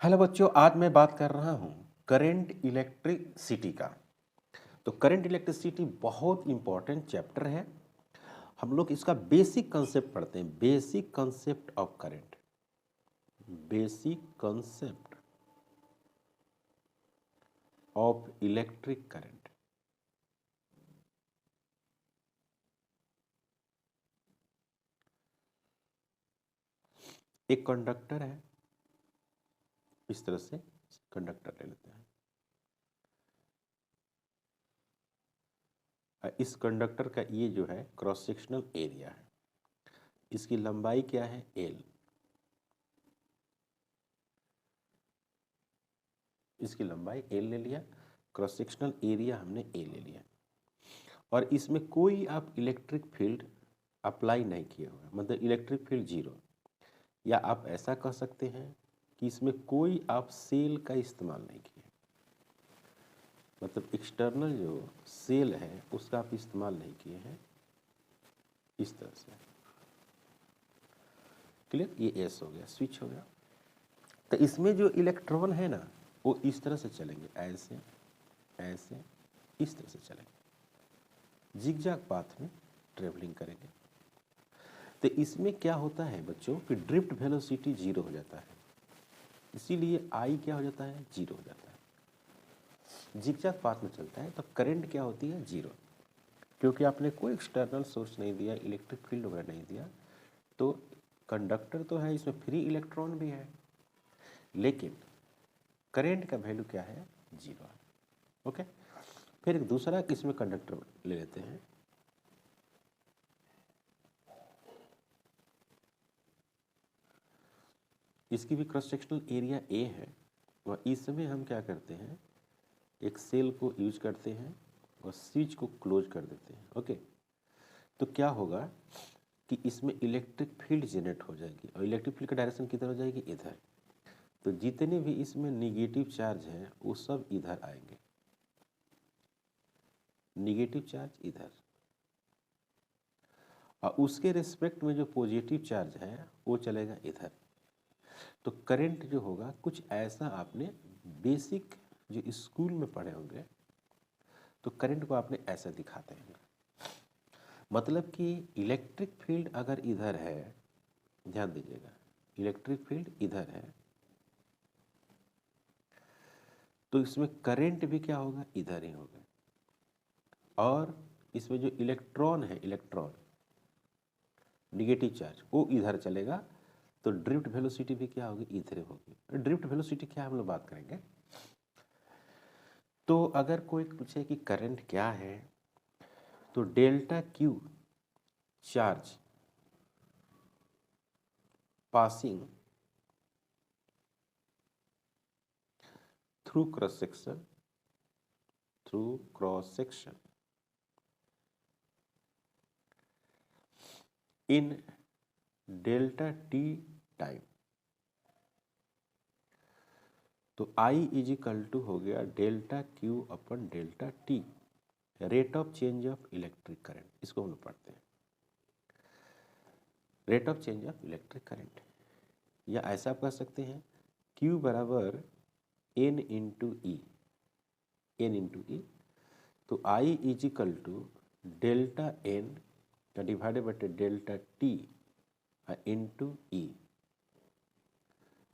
Hello बच्चों, आज मैं बात कर रहा हूँ करंट इलेक्ट्रिसिटी का। तो करंट इलेक्ट्रिसिटी बहुत इंपॉर्टेंट चैप्टर है। हम लोग इसका बेसिक कंसेप्ट पढ़ते हैं, basic concept of current, basic concept of electric current. एक कंडक्टर है, इस तरह से कंडक्टर ले लेते हैं। इस कंडक्टर का ये जो है क्रॉस सेक्शनल एरिया है, इसकी लंबाई क्या है L, इसकी लंबाई L ले लिया, क्रॉस सेक्शनल एरिया हमने A ले लिया, और इसमें कोई आप इलेक्ट्रिक फील्ड अप्लाई नहीं किए हुए, मतलब इलेक्ट्रिक फील्ड जीरो। या आप ऐसा कह सकते हैं कि इसमें कोई आप सेल का इस्तेमाल नहीं किए, मतलब एक्सटर्नल जो सेल है उसका आप इस्तेमाल नहीं किए हैं, इस तरह से। क्लियर? ये एस हो गया, स्विच हो गया। तो इसमें जो इलेक्ट्रॉन है ना वो इस तरह से चलेंगे, ऐसे ऐसे इस तरह से चलेंगे, जिगजैग पाथ में ट्रेवलिंग करेंगे। तो इसमें क्या होता है बच्चों कि ड्रिफ्ट वेलोसिटी जीरो हो जाता है, इसीलिए आई क्या हो जाता है, जीरो हो जाता है। जिगजैग पाथ में चलता है तो करंट क्या होती है, जीरो, क्योंकि आपने कोई एक्सटर्नल सोर्स नहीं दिया, इलेक्ट्रिक फील्ड वगैरह नहीं दिया। तो कंडक्टर तो है, इसमें फ्री इलेक्ट्रॉन भी है, लेकिन करंट का वैल्यू क्या है, जीरो है। ओके, फिर एक दूसरा इसमें कंडक्टर ले लेते हैं। इसकी भी क्रॉस सेक्शनल एरिया ए है, और इसमें हम क्या करते हैं, एक सेल को यूज करते हैं और स्विच को क्लोज कर देते हैं। ओके, तो क्या होगा कि इसमें इलेक्ट्रिक फील्ड जनरेट हो जाएगी, और इलेक्ट्रिक फील्ड का डायरेक्शन किधर हो जाएगी, इधर। तो जितने भी इसमें निगेटिव चार्ज हैं वो सब इधर आएंगे, निगेटिव चार्ज इधर, और उसके रिस्पेक्ट में जो पॉजिटिव चार्ज है वो चलेगा इधर। तो करंट जो होगा कुछ ऐसा, आपने बेसिक जो स्कूल में पढ़े होंगे, तो करंट को आपने ऐसा दिखाते हैं, मतलब कि इलेक्ट्रिक फील्ड अगर इधर है, ध्यान दीजिएगा, इलेक्ट्रिक फील्ड इधर है, तो इसमें करंट भी क्या होगा, इधर ही होगा। और इसमें जो इलेक्ट्रॉन है, इलेक्ट्रॉन निगेटिव चार्ज, वो इधर चलेगा, तो ड्रिफ्ट वेलोसिटी भी क्या होगी, इधर होगी। ड्रिफ्ट वेलोसिटी क्या हम लोग बात करेंगे। तो अगर कोई पूछे कि करंट क्या है, तो delta Q charge passing through cross section, through cross section in delta T time. तो I इज इक्वल टू हो गया delta Q upon delta T, rate of change of electric current, इसको हम लोग पढ़ते हैं, rate of change of electric current. या ऐसा आप कह सकते हैं Q बराबर N into E, N into E. तो I is equal to delta N divided by delta T into E.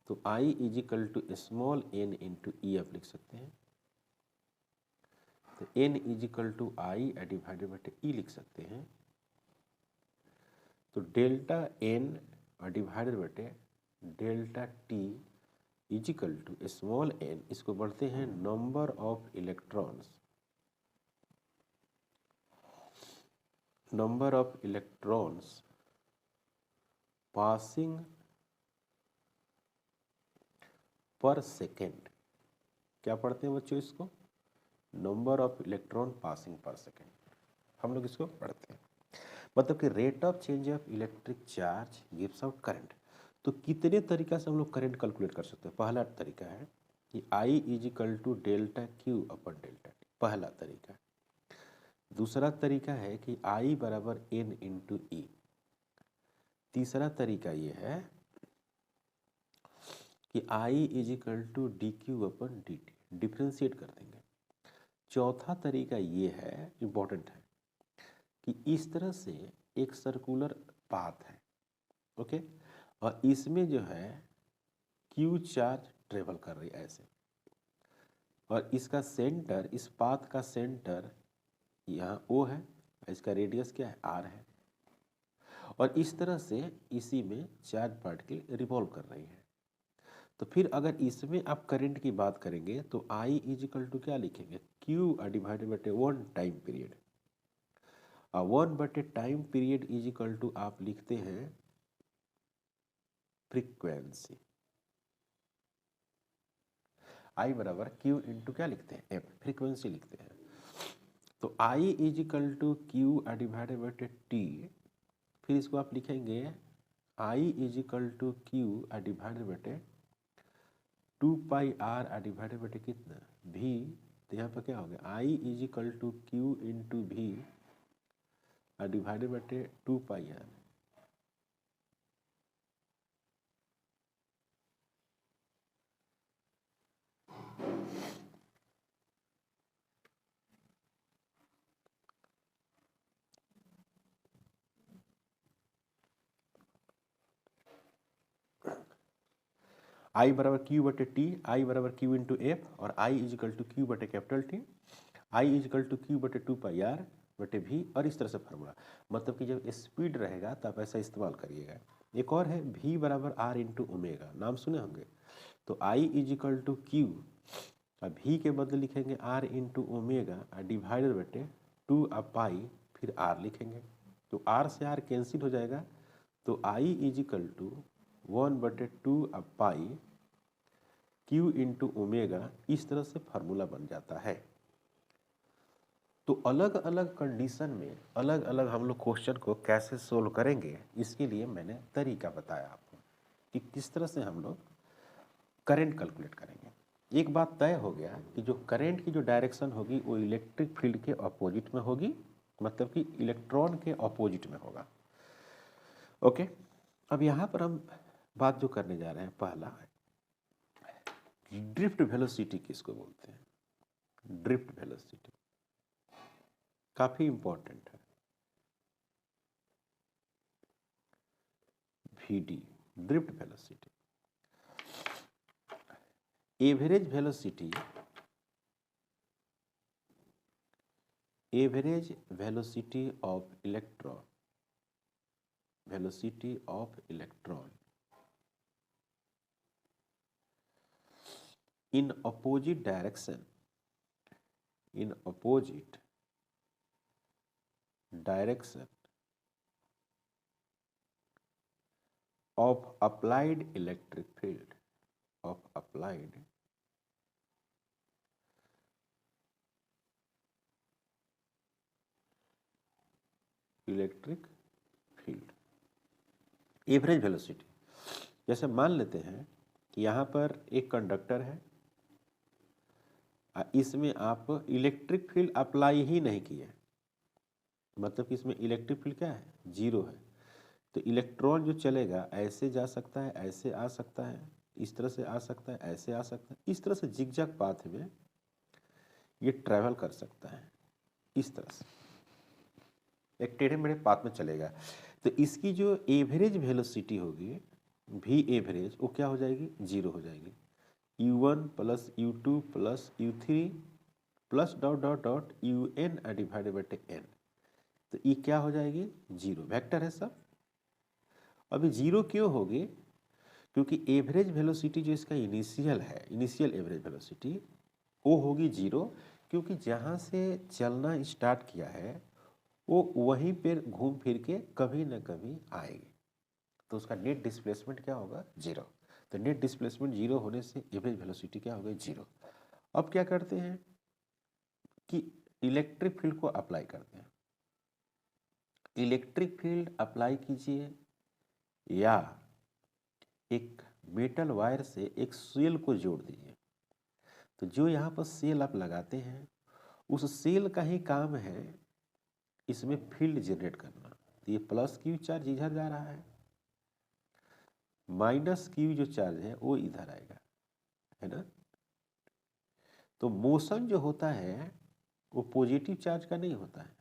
तो I is equal to small n into E आप लिख सकते हैं। तो n is equal to I divided by E लिख सकते हैं। तो delta n divided by delta T is equal to small n, इसको बढ़ते हैं number of electrons, number of electrons passing per second. क्या पढ़ते हैं बच्चों इसको, number of electron passing per second, हम लोग इसको पढ़ते हैं। मतलब कि rate of change of electric charge gives out current. तो कितने तरीका से हम लोग करंट कैलकुलेट कर सकते हैं। पहला तरीका है कि I is equal to delta Q upon delta T, पहला तरीका। दूसरा तरीका है कि I बराबर N इंटू ई। तीसरा तरीका ये है कि I is equal to D Q upon D T, differentiate कर देंगे। चौथा तरीका ये है, इम्पोर्टेंट है, कि इस तरह से एक सर्कुलर पाथ है, ओके, और इसमें जो है क्यू चार्ज ट्रेवल कर रही है ऐसे, और इसका सेंटर, इस पाथ का सेंटर यहाँ O है, इसका रेडियस क्या है, R है, और इस तरह से इसी में चार्ज पार्टिकल रिवॉल्व कर रही है। तो फिर अगर इसमें आप करंट की बात करेंगे तो I इज इक्वल टू क्या लिखेंगे, Q divided by 1 time period. 1 बटे time period is equal to आप लिखते हैं फ्रीक्वेंसी। I बराबर Q इंटू क्या लिखते हैं, F, फ्रीक्वेंसी लिखते हैं। तो I is equal to Q divided by T, फिर इसको आप लिखेंगे I is equal to Q divided by 2 pi R divided by कितना, V। तो यहाँ पर क्या हो गया, I is equal to Q into V divided by 2 pi R। I बराबर Q बटे T, I बराबर Q इंटू F, और I is equal to Q बटे capital T, I is equal to Q बटे 2 पाई R बटे V, और इस तरह से फार्मूला। मतलब कि जब स्पीड रहेगा तो आप ऐसा इस्तेमाल करिएगा। एक और है V बराबर R इंटू ओमेगा, नाम सुने होंगे। तो I is equal to Q, अब V के बदले लिखेंगे R इंटू ओमेगा डिवाइडेड बटे 2 पाई, फिर R लिखेंगे। तो R से R कैंसिल हो जाएगा, तो I इज इक्वल टू 1 बटे 2 पाई Q इंटू ओमेगा, इस तरह से फार्मूला बन जाता है। तो अलग अलग कंडीशन में अलग अलग हम लोग क्वेश्चन को कैसे सोल्व करेंगे, इसके लिए मैंने तरीका बताया आपको कि किस तरह से हम लोग करंट कैलकुलेट करेंगे। एक बात तय हो गया कि जो करंट की जो डायरेक्शन होगी वो इलेक्ट्रिक फील्ड के अपोजिट में होगी, मतलब कि इलेक्ट्रॉन के अपोजिट में होगा, ओके। अब यहाँ पर हम बात जो करने जा रहे हैं, पहला ड्रिफ्ट वेलोसिटी किसको बोलते हैं, ड्रिफ्ट वेलोसिटी काफी इंपॉर्टेंट है। VD drift velocity, average velocity, average velocity of electron, velocity of electron in opposite direction, in opposite direction of applied electric field, of applied electric field. Average velocity, जैसे मान लेते हैं कि यहाँ पर एक कंडक्टर है, इसमें आप इलेक्ट्रिक फील्ड अप्लाई ही नहीं किए, मतलब कि इसमें इलेक्ट्रिक फील्ड क्या है, जीरो है। तो इलेक्ट्रॉन जो चलेगा ऐसे जा सकता है, ऐसे आ सकता है, इस तरह से आ सकता है, ऐसे आ सकता है, इस तरह से जिगजैग पाथ में ये ट्रैवल कर सकता है, इस तरह से एक टेढ़े मेढ़े पाथ में चलेगा। तो इसकी जो एवरेज वेलोसिटी होगी, V एवरेज, वो क्या हो जाएगी, जीरो हो जाएगी। U1 plus U2 plus U3 plus dot dot dot UN divided by n, तो ये क्या हो जाएगी, जीरो, वेक्टर है सब। अभी जीरो क्यों होगी, क्योंकि एवरेज वेलोसिटी जो इसका इनिशियल है, इनिशियल एवरेज वेलोसिटी, वो होगी जीरो, क्योंकि जहाँ से चलना स्टार्ट किया है वो वहीं पर घूम फिर के कभी न कभी आएगी, तो उसका नेट डिस्प्लेसमेंट क्या होगा, जीरो। तो नेट डिस्प्लेसमेंट जीरो होने से एवरेज वेलोसिटी क्या होगी, जीरो। अब क्या करते हैं कि इलेक्ट्रिक फील्ड को अप्लाई करते हैं। इलेक्ट्रिक फील्ड अप्लाई कीजिए, या एक मेटल वायर से एक सेल को जोड़ दीजिए। तो जो यहाँ पर सेल आप लगाते हैं, उस सेल का ही काम है इसमें फील्ड जनरेट करना। तो ये प्लस क्यू चार्ज इधर जा रहा है, माइनस क्यू जो चार्ज है वो इधर आएगा, है ना। तो मोशन जो होता है वो पॉजिटिव चार्ज का नहीं होता है,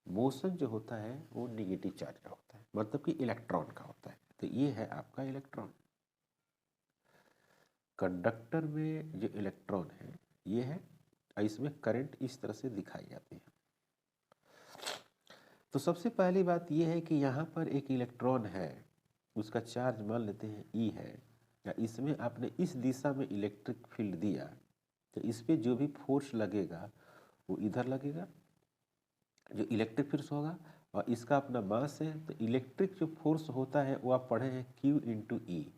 मोशन जो होता है वो नेगेटिव चार्ज का होता है, मतलब कि इलेक्ट्रॉन का होता है। तो ये है आपका इलेक्ट्रॉन। कंडक्टर में जो इलेक्ट्रॉन है ये है, इसमें करंट इस तरह से दिखाई जाती है। तो सबसे पहली बात ये है कि यहाँ पर एक इलेक्ट्रॉन है, उसका चार्ज मान लेते हैं ई है, या इसमें आपने इस दिशा में इलेक्ट्रिक फील्ड दिया, तो इस पर जो भी फोर्स लगेगा वो इधर लगेगा, जो इलेक्ट्रिक फोर्स होगा, और इसका अपना मास है, तो इलेक्ट्रिक जो फोर्स होता है वो आप पढ़े हैं Q इंटू ई।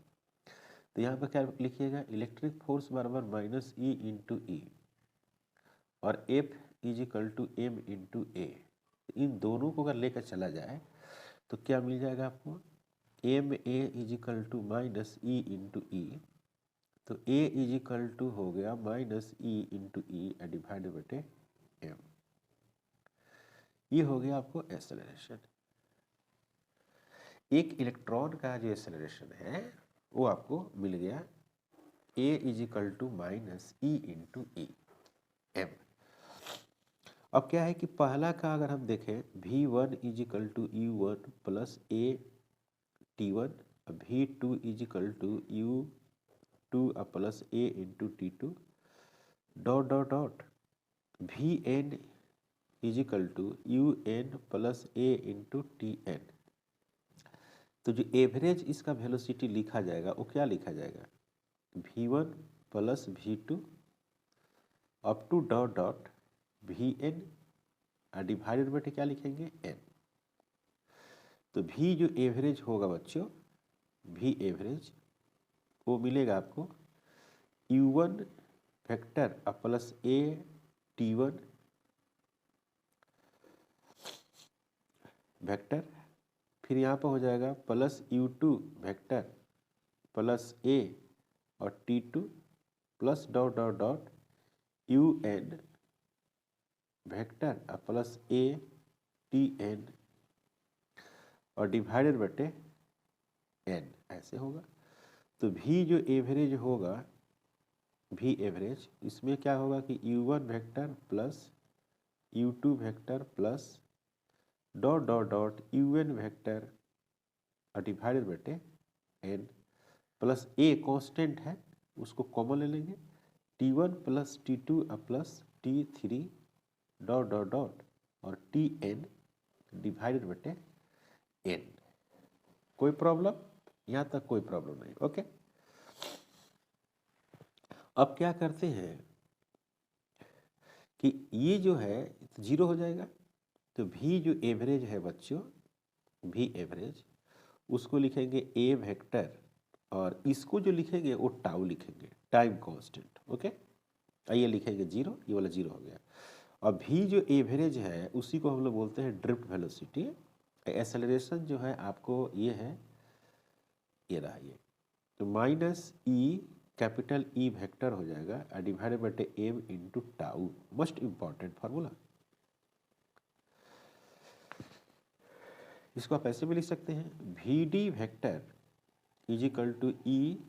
तो यहाँ पर क्या लिखिएगा, इलेक्ट्रिक फोर्स बराबर माइनस ई इंटू ई, और F is equal to M into A. इन दोनों को अगर लेकर चला जाए तो क्या मिल जाएगा आपको, M A is equal to minus E into E, तो ए इज इक्वल टू हो गया minus E into E divided बटे एम। ये हो गया आपको एक्सेलरेशन। एक इलेक्ट्रॉन का जो एक्सेलरेशन है वो आपको मिल गया a is equal to minus E into E M. अब क्या है कि पहला का अगर हम देखें v1 is equal to u1 plus a t1, v2 is equal to u2 plus a into t2 dot dot dot vn is equal to un plus a into tn। तो जो एवरेज इसका वेलोसिटी लिखा जाएगा वो क्या लिखा जाएगा, v1 plus v2 up to dot dot vn divided बटे क्या लिखेंगे n। तो v जो एवरेज होगा बच्चों, v एवरेज वो मिलेगा आपको u1 vector plus a t1 vector, फिर यहाँ पर हो जाएगा plus u2 vector plus a और t2 plus dot dot dot un vector plus a tn और डिवाइडेड बटे n, ऐसे होगा। तो v जो एवरेज होगा, v एवरेज, इसमें क्या होगा कि u1 vector plus u2 vector plus dot dot dot un vector divided बटे n, प्लस a कांस्टेंट है उसको कॉमन ले लेंगे, t1 plus t2 plus t3 dot dot dot और tn डिवाइडेड बटे n। कोई प्रॉब्लम, यहाँ तक कोई प्रॉब्लम नहीं, ओके। अब क्या करते हैं कि ये जो है जीरो हो जाएगा, तो v जो एवरेज है बच्चों, v एवरेज उसको लिखेंगे a वेक्टर, और इसको जो लिखेंगे वो टाउ लिखेंगे, टाइम कांस्टेंट, ओके। ये लिखेंगे जीरो, ये वाला जीरो हो गया। और v जो एवरेज है उसी को हम लोग बोलते हैं ड्रिफ्ट वेलोसिटी। एक्सेलरेशन जो है आपको ये है, ये रहा ये, तो minus e capital e vector हो जाएगा डिवाइडेड बटे m into tau, most important formula. इसको आप ऐसे भी लिख सकते हैं, we d vector is equal to e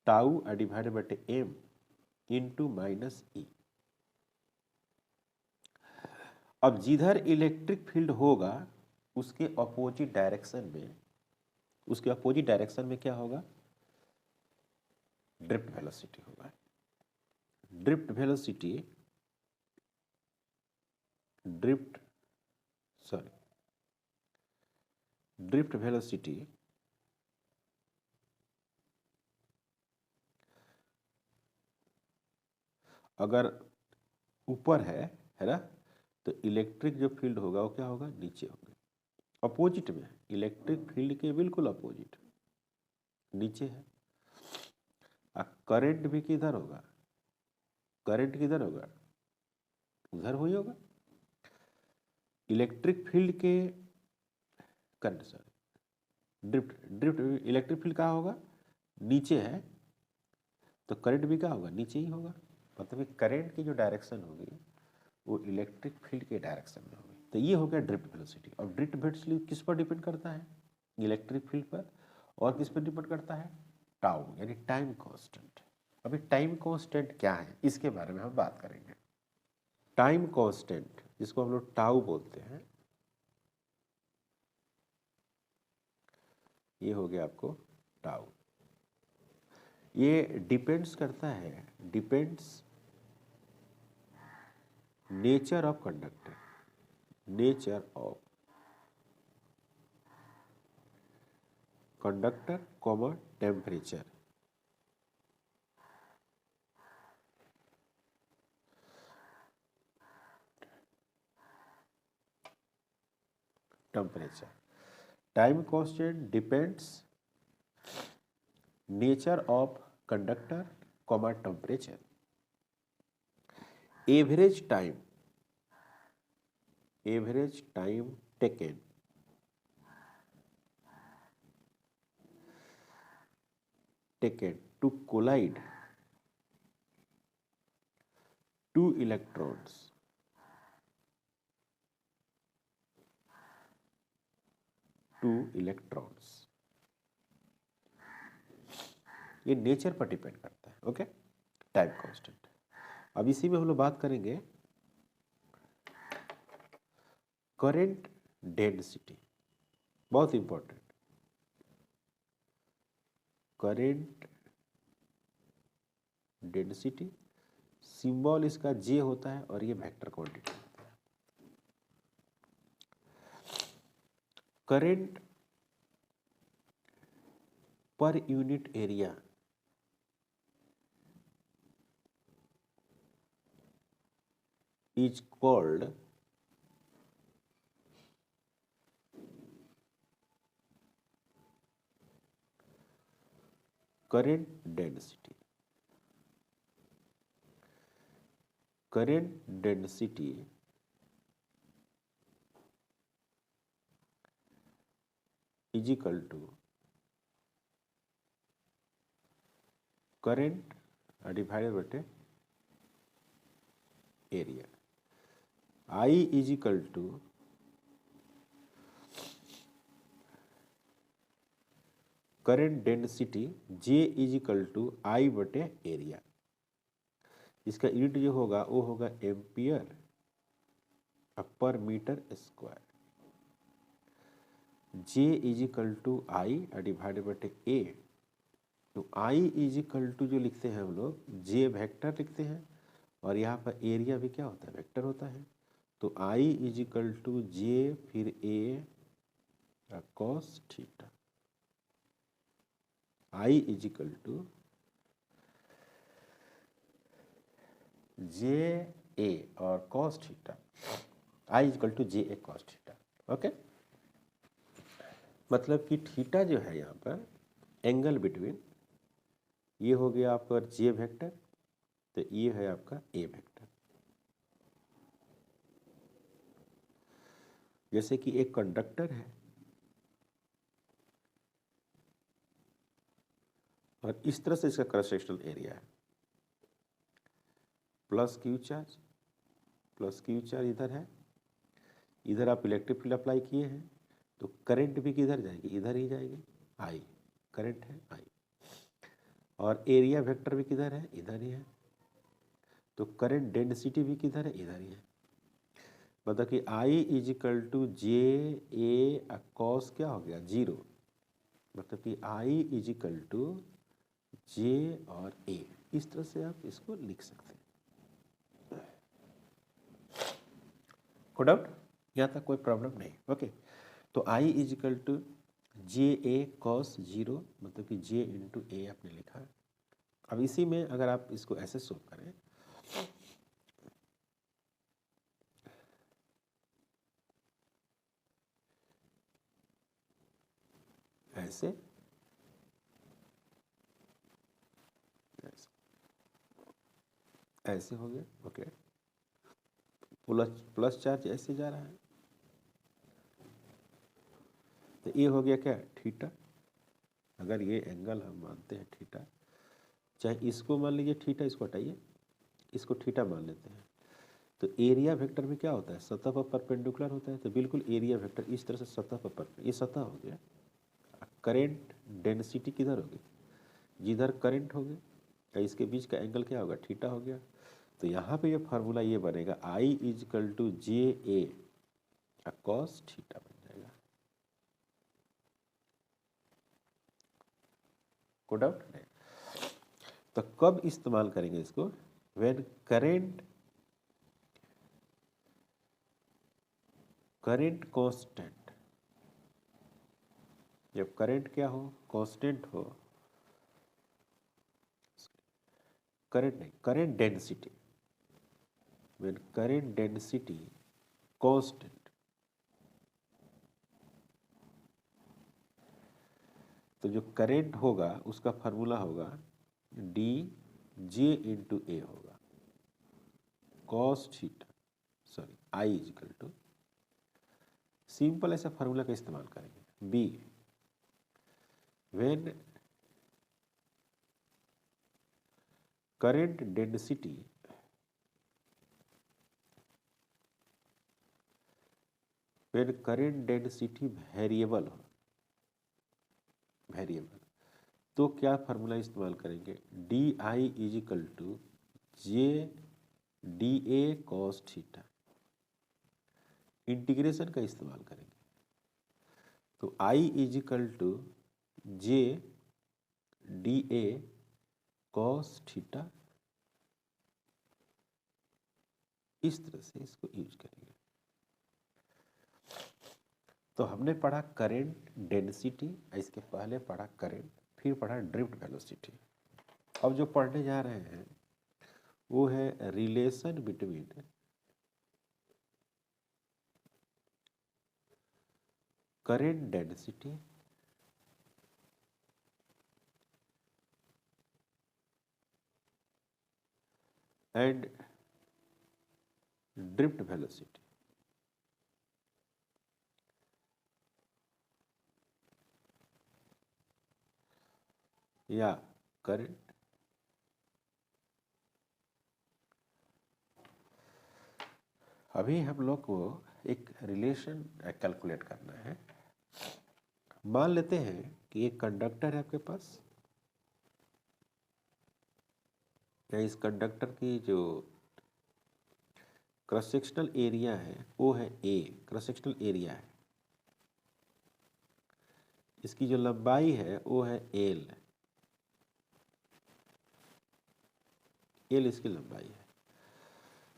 tau divided बटे एम इंटू माइनस ई। अब जिधर इलेक्ट्रिक फील्ड होगा उसके अपोजिट डायरेक्शन में, उसके अपोजिट डायरेक्शन में क्या होगा, ड्रिफ्ट वेलोसिटी होगा। ड्रिफ्ट वेलोसिटी, ड्रिफ्ट वेलोसिटी अगर ऊपर है ना, तो इलेक्ट्रिक जो फील्ड होगा वो क्या होगा, नीचे होगा। अपोजिट में, इलेक्ट्रिक फील्ड के बिल्कुल अपोजिट नीचे है। करंट भी किधर होगा, करंट किधर होगा, उधर ही होगा। इलेक्ट्रिक फील्ड के current, sorry, drift electric field कहाँ होगा, नीचे है, तो करंट भी क्या होगा, नीचे ही होगा। मतलब कि करंट की जो डायरेक्शन होगी वो इलेक्ट्रिक फील्ड के डायरेक्शन में होगी। तो ये हो गया ड्रिफ्ट वेलोसिटी। अब ड्रिफ्ट वेलोसिटी किस पर डिपेंड करता है, इलेक्ट्रिक फील्ड पर, और किस पर डिपेंड करता है, टाउ यानी टाइम कांस्टेंट। अभी टाइम कांस्टेंट क्या है इसके बारे में हम बात करेंगे। टाइम कांस्टेंट जिसको हम लोग टाउ बोलते हैं, ये हो गया आपको टाउ। ये डिपेंड्स करता है, depends nature of conductor, nature of conductor comma temperature. Temperature, time constant depends nature of conductor comma temperature. Average time taken to collide two electrons ये नेचर पर डिपेंड करता है। Okay, time constant. अब इसी में हम लोग बात करेंगे करंट डेंसिटी, बहुत इंपॉर्टेंट। करंट डेंसिटी सिंबल इसका जे होता है और ये वेक्टर क्वांटिटी होता है। Current per unit area is called current density. Current density is equal to current divided by area. I is equal to current density J is equal to I बटे area. इसका unit जो होगा वो होगा ampere per metre square. J is equal to I divided बटे A। तो I is equal to जो लिखते हैं हम लोग J वेक्टर लिखते हैं और यहाँ पर एरिया भी क्या होता है, वेक्टर होता है। तो I is equal to J फिर A cos theta. I is equal to J A और cos theta. I is equal to J A cos theta. Okay, मतलब कि थीटा जो है यहाँ पर एंगल बिटवीन, ये हो गया आपका जे वेक्टर, तो ये है आपका ए वेक्टर। जैसे कि एक कंडक्टर है और इस तरह से इसका क्रॉस सेक्शनल एरिया है, प्लस क्यू चार्ज इधर है, इधर आप इलेक्ट्रिक फील्ड अप्लाई किए हैं तो करंट भी किधर जाएगी, इधर ही जाएगी, आई करंट है आई। और एरिया वेक्टर भी किधर है, इधर ही है, तो करंट डेंसिटी भी किधर है, इधर ही है। मतलब कि I is equal to J A cos क्या हो गया, जीरो। मतलब कि I is equal to J और ए, इस तरह से आप इसको लिख सकते हैं। कोई डाउट, यहाँ तक कोई प्रॉब्लम नहीं। ओके, तो I is equal to J A cos zero, मतलब कि जे इंटू ए आपने लिखा। अब इसी में अगर आप इसको ऐसे सोल्व करें, ऐसे ऐसे हो गया। ओके, प्लस चार्ज ऐसे जा रहा है, तो ये हो गया क्या, थीटा। अगर ये एंगल हम मानते हैं थीटा, चाहे इसको मान लीजिए थीटा, इसको हटाइए, इसको थीटा मान लेते हैं, तो एरिया वेक्टर में क्या होता है, सतह पर परपेंडिकुलर होता है। तो बिल्कुल एरिया वेक्टर इस तरह से सतह पर परपेंडिकुलर, ये सतह हो गया। करंट डेंसिटी किधर होगी, जिधर करंट होगी, तो इसके बीच का एंगल क्या होगा, थीटा हो गया। तो यहाँ पे ये फार्मूला ये बनेगा I = JA cos थीटा बन जाएगा। कोई डाउट नहीं। तो कब इस्तेमाल करेंगे इसको, व्हेन करंट कांस्टेंट, जब करंट क्या हो, कांस्टेंट हो, करंट नहीं, current density, when current density constant, तो जो करंट होगा उसका फार्मूला होगा DJ होगा cos theta, sorry I = simple ऐसा फार्मूला का इस्तेमाल करेंगे। B, when current density variable हो, वेरिएबल, तो क्या फार्मूला इस्तेमाल करेंगे, DI = JDA cos theta, integration का इस्तेमाल करेंगे। तो I = JDA cos थीटा, इस तरह से इसको यूज करेंगे। तो हमने पढ़ा करंट डेंसिटी, इसके पहले पढ़ा करंट, फिर पढ़ा ड्रिफ्ट वेलोसिटी। अब जो पढ़ने जा रहे हैं वो है relation between current density and drift velocity. या करंट अभी हम लोग को एक रिलेशन कैलकुलेट करना है। मान लेते हैं कि एक कंडक्टर है आपके पास, या इस कंडक्टर की जो क्रॉस सेक्शनल एरिया है वो है A, क्रॉस सेक्शनल एरिया है। इसकी जो लंबाई है वो है L, इसकी लंबाई है।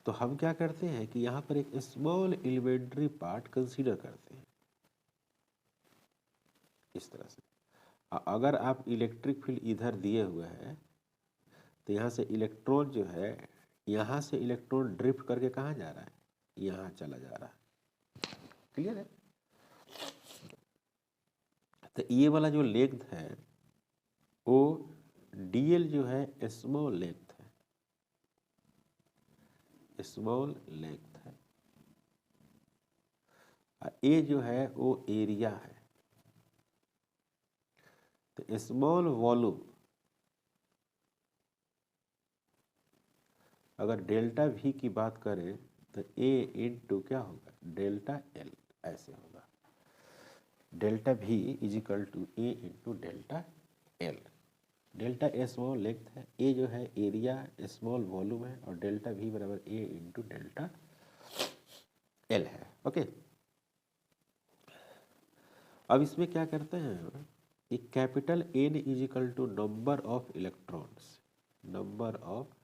तो हम क्या करते हैं कि यहाँ पर एक स्मॉल एलिमेंट्री पार्ट कंसीडर करते हैं इस तरह से। अगर आप इलेक्ट्रिक फील्ड इधर दिए हुए हैं तो यहाँ से इलेक्ट्रॉन जो है, यहाँ से इलेक्ट्रॉन ड्रिफ्ट करके कहाँ जा रहा है, यहाँ चला जा रहा है। क्लियर है। तो ये वाला जो लेंथ है वो DL जो है स्मॉल लेंथ है, स्मॉल लेंथ है। A जो है वो एरिया है। तो स्मॉल वॉल्यूम, अगर डेल्टा V की बात करें तो A × क्या होगा, डेल्टा L, ऐसे होगा। Delta V = A × delta L। Delta small length है, A जो है एरिया, स्मॉल वॉल्यूम है, और delta V = A × delta L है। ओके। अब इसमें क्या करते हैं, एक capital N = number of electrons, number of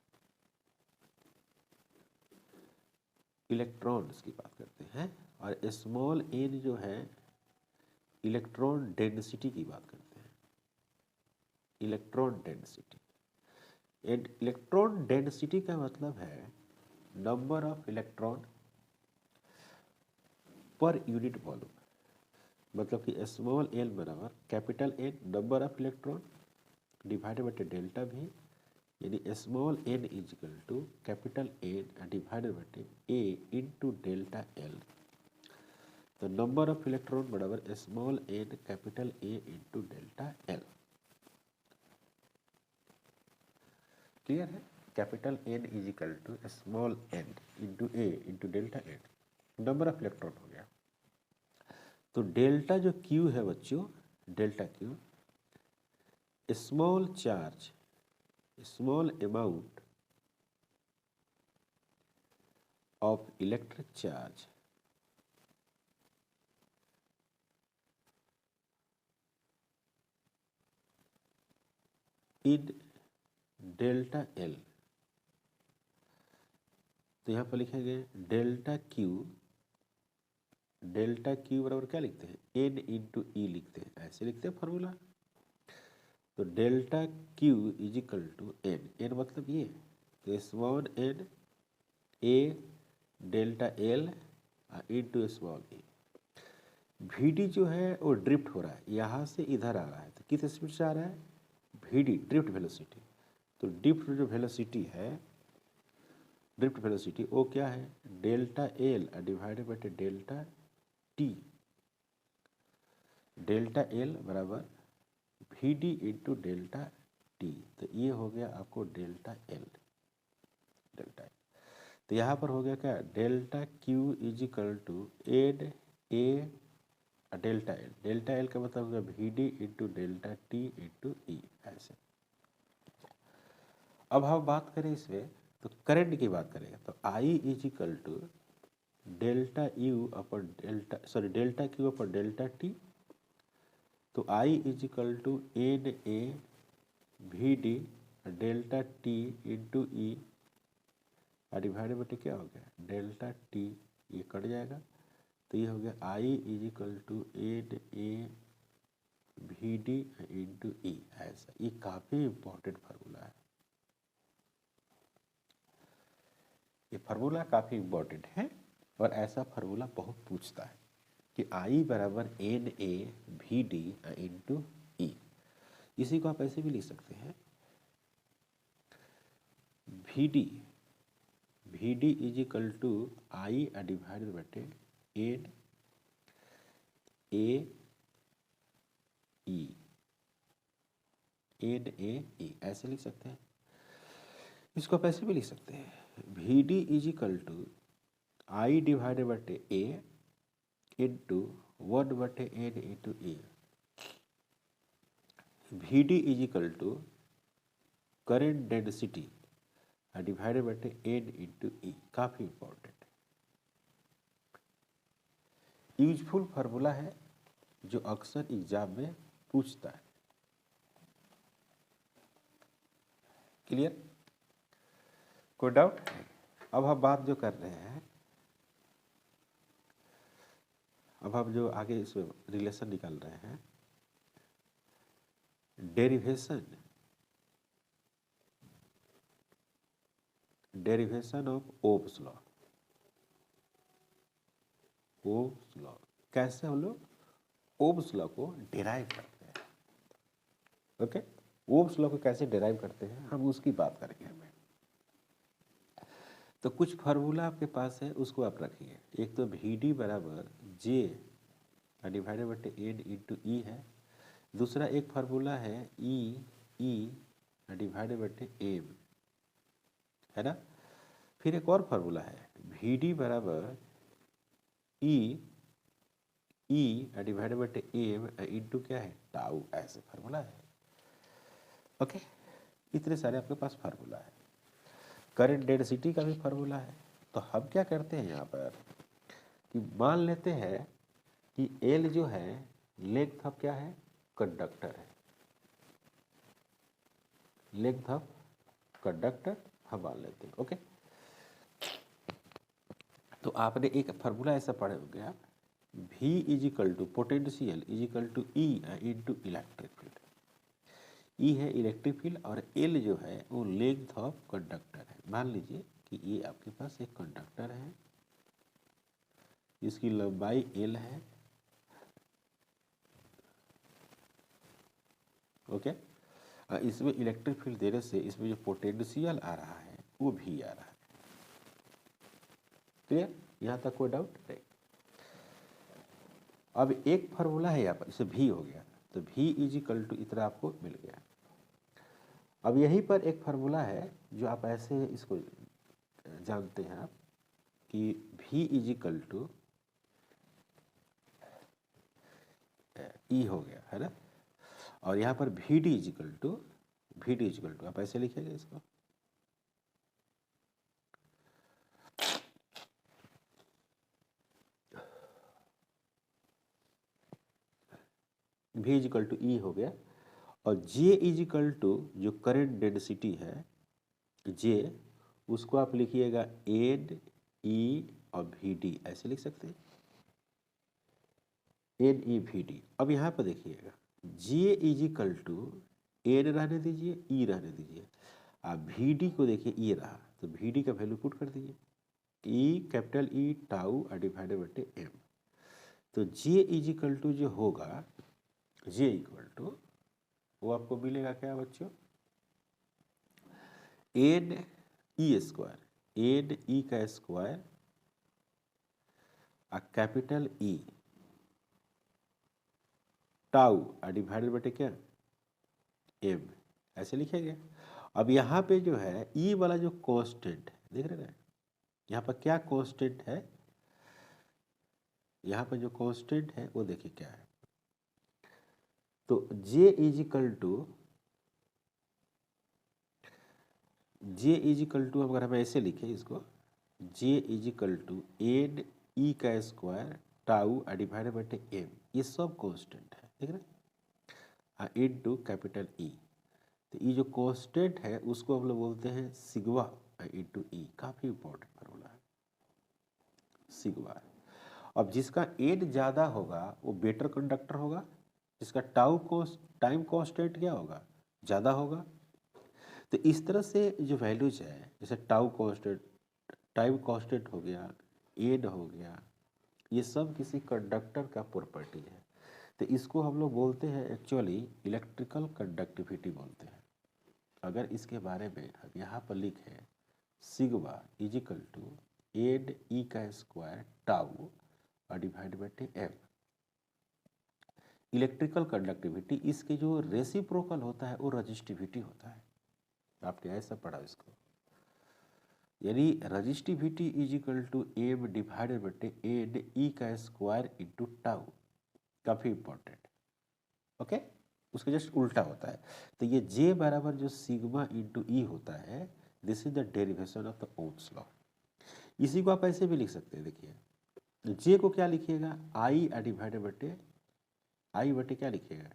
electrons की बात करते हैं, और स्मॉल n जो है इलेक्ट्रॉन डेंसिटी की बात करते हैं, electron density. And electron density का मतलब है number of electron per unit volume. मतलब कि स्मॉल l बराबर capital N number of electron divided by delta V, यानी small n = capital N divided by A × delta L। तो number of electron बराबर small n capital A × delta L। Clear है। Capital N = small n × A × delta L, number of electron हो गया। तो delta जो Q है बच्चों, delta Q small charge, small amount of electric charge in delta L, तो यहाँ पर लिखेंगे डेल्टा क्यू बराबर क्या लिखते हैं, एन इंटू ई लिखते हैं, ऐसे लिखते हैं फॉर्मूला। तो delta Q is equal to n, n मतलब ये, तो small n A delta l into small a. We d जो है वो ड्रिफ्ट हो रहा है, यहाँ से इधर आ रहा है, तो किस स्पीड से आ रहा है, वी डी ड्रिफ्ट वेलोसिटी। तो ड्रिफ्ट जो वेलोसिटी है, ड्रिफ्ट वेलोसिटी वो क्या है, delta L divided by delta T, delta L बराबर V D into delta T. तो ये हो गया आपको डेल्टा एल, डेल्टा एल। तो यहाँ पर हो गया क्या, delta Q is equal to N A delta L, delta L का मतलब होगा V D into delta T into E, ऐसे। अब हम बात करें इसमें, तो करंट की बात करेंगे, तो I is equal to delta U अपर डेल्टा, सॉरी डेल्टा क्यू अपर डेल्टा टी। तो I is equal to N A we D delta T into E divided by क्या हो गया, डेल्टा टी, ये कट जाएगा, तो ये हो गया I is equal to N A we D into E, ऐसा। ये काफ़ी इंपॉर्टेंट फार्मूला है, ये फार्मूला काफ़ी इंपॉर्टेंट है, और ऐसा फार्मूला बहुत पूछता है कि आई बराबर N A we D into E. इसी को आप ऐसे भी लिख सकते हैं, we D is equal to I divided by N A E, N A E, ऐसे लिख सकते हैं। इसको आप ऐसे भी लिख सकते हैं, we D is equal to I divided by A into 1/n into A. We D is equal to current density divided by N into E, काफ़ी इंपॉर्टेंट यूजफुल फार्मूला है, जो अक्सर एग्जाम में पूछता है। क्लियर, कोई डाउट? अब हम बात जो कर रहे हैं, अब हम जो आगे इस रिलेशन निकाल रहे हैं, derivation of Ohm's law. Ohm's law कैसे हम लोग ओम्स लॉ को डिराइव करते हैं, ओके। ओम्स लॉ को कैसे डिराइव करते हैं हम उसकी बात करेंगे हमें। तो कुछ फार्मूला आपके पास है, उसको आप रखिए। एक तो वी डी बराबर J divided by N into E है। दूसरा एक फार्मूला है ई डिवाइडेड बाई एम, है ना। फिर एक और फार्मूला है वी डी बराबर ई डिवाइडेड बाई एम इंटू क्या है, टाउ, ऐसे फार्मूला है, ओके। इतने सारे आपके पास फार्मूला है। करंट डेंसिटी का भी फार्मूला है। तो हम क्या करते हैं यहाँ पर कि मान लेते हैं कि एल जो है लेंथ ऑफ क्या है, कंडक्टर है, लेंथ ऑफ कंडक्टर हम मान लेते हैं, ओके। तो आपने एक फार्मूला ऐसा पढ़े होंगे आप, V is equal to potential is equal to E into electric field. E है इलेक्ट्रिक फील्ड और एल जो है वो लेंथ ऑफ कंडक्टर है। मान लीजिए कि ये आपके पास एक कंडक्टर है, इसकी लंबाई एल है, ओके। इसमें इलेक्ट्रिक फील्ड देने से इसमें जो पोटेंशियल आ रहा है वो भी आ रहा है। क्लियर, यहाँ तक कोई डाउट नहीं। अब एक फार्मूला है यहाँ पर, इसे भी हो गया, तो V इज इक्वल टू इतना आपको मिल गया। अब यहीं पर एक फार्मूला है जो आप ऐसे इसको जानते हैं आप कि V इज इक्वल टू ई हो गया, है ना। और यहाँ पर वी डी इजिकल टू आप ऐसे लिखेंगे इसको, वी इजिकल टू ई हो गया, और जे इजिकल टू जो करंट डेंसिटी है जे, उसको आप लिखिएगा एन ई और वी डी, ऐसे लिख सकते हैं एन ई वी डी। अब यहाँ पर देखिएगा जे इजिकल टू एन रहने दीजिए, ई रहने दीजिए, आप वी डी को देखिए ई रहा, तो वी डी का वैल्यू पुट कर दीजिए, ई कैपिटल ई टाउ डिवाइडेड बटे एम। तो जे इजिकल टू जो होगा, जे इक्वल टू वो आपको मिलेगा क्या बच्चों, एन ई स्क्वायर, एन ई का square capital E tau divided बटे क्या एम, ऐसे लिखेंगे। अब यहाँ पे जो है ई वाला जो कांस्टेंट है, देख रहे हैं यहाँ पर क्या कांस्टेंट है, यहाँ पर जो कांस्टेंट है वो देखिए क्या है, तो जे इजिकल टू अगर हम ऐसे लिखें इसको, जे इजिकल टू एन ई का स्क्वायर टाउ डिवाइडेड बटे एम, ये सब कांस्टेंट है, देख रहे हैं, इन टू कैपिटल ई। तो ये जो कांस्टेंट है उसको हम लोग बोलते हैं सिग्मा इंटू ई, काफी इंपॉर्टेंट फॉर्मूला है सिग्मा। अब जिसका एन ज़्यादा होगा वो बेटर कंडक्टर होगा, जिसका टाइम कांस्टेंट क्या होगा, ज़्यादा होगा। तो इस तरह से जो वैल्यूज है, जैसे टाउ कांस्टेंट, टाइम कांस्टेंट हो गया, एन हो गया, ये सब किसी कंडक्टर का प्रॉपर्टी है। तो इसको हम लोग बोलते हैं एक्चुअली इलेक्ट्रिकल कंडक्टिविटी बोलते हैं। अगर इसके बारे में हम यहाँ पर लिखें सिग्मा इजिकल टू एन ई का स्क्वायर टाउ डिवाइड बटे एम, इलेक्ट्रिकल कंडक्टिविटी, इसके जो रेसिप्रोकल होता है वो रजिस्टिविटी होता है, आपने ऐसा पढ़ा इसको, यानी resistivity is equal to m divided बटे एन ई का स्क्वायर इंटू टाउ, काफी इंपॉर्टेंट, ओके, उसका जस्ट उल्टा होता है। तो ये जे बराबर जो सिग्मा इंटू ई होता है, this is the derivation of the Ohm's law. इसी को आप ऐसे भी लिख सकते हैं, देखिए जे को क्या लिखिएगा, आई डिवाइडेड बटे आई बटे क्या लिखिएगा,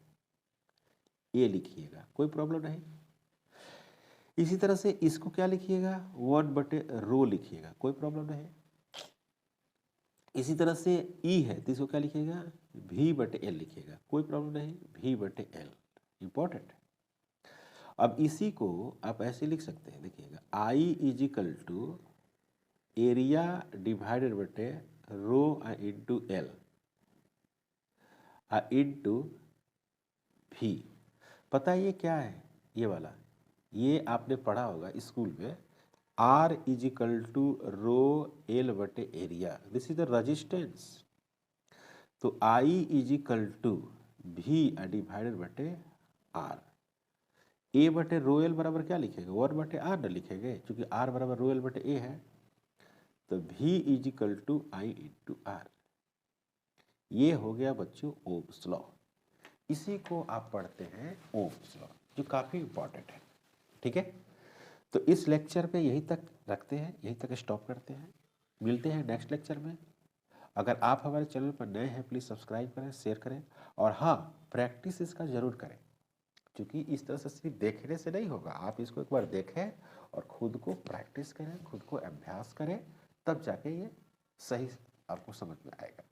ए लिखिएगा, कोई प्रॉब्लम नहीं। इसी तरह से इसको क्या लिखिएगा, 1 बटे रो लिखिएगा, कोई प्रॉब्लम नहीं। इसी तरह से ई है तो इसको क्या लिखिएगा, भी बटे एल लिखिएगा, कोई प्रॉब्लम नहीं, भी बटे एल, इंपॉर्टेंट। अब इसी को आप ऐसे लिख सकते हैं, देखिएगा आई इजिकल टू एरिया डिवाइडेड बटे रो इंटू एल इंटू भी। पता है ये क्या है, ये वाला, ये आपने पढ़ा होगा स्कूल में, R is equal to rho L बटे area, this is the resistance. तो आई इजिकल टू भी डिवाइडेड बटे आर, ए बटे रो एल बराबर क्या लिखेंगे, 1 बटे आर न लिखेंगे, क्योंकि आर बराबर रो एल बटे ए है। तो भी is equal to I into R, ये हो गया बच्चों ओम्स लॉ। इसी को आप पढ़ते हैं ओम्स लॉ, जो काफ़ी इंपॉर्टेंट है, ठीक है। तो इस लेक्चर पे यहीं तक रखते हैं, यहीं तक स्टॉप करते हैं, मिलते हैं नेक्स्ट लेक्चर में। अगर आप हमारे चैनल पर नए हैं प्लीज़ सब्सक्राइब करें, शेयर करें, और हाँ प्रैक्टिस इसका ज़रूर करें, क्योंकि इस तरह से सिर्फ देखने से नहीं होगा, आप इसको एक बार देखें और खुद को प्रैक्टिस करें, खुद को अभ्यास करें, तब जाके ये सही आपको समझ में आएगा।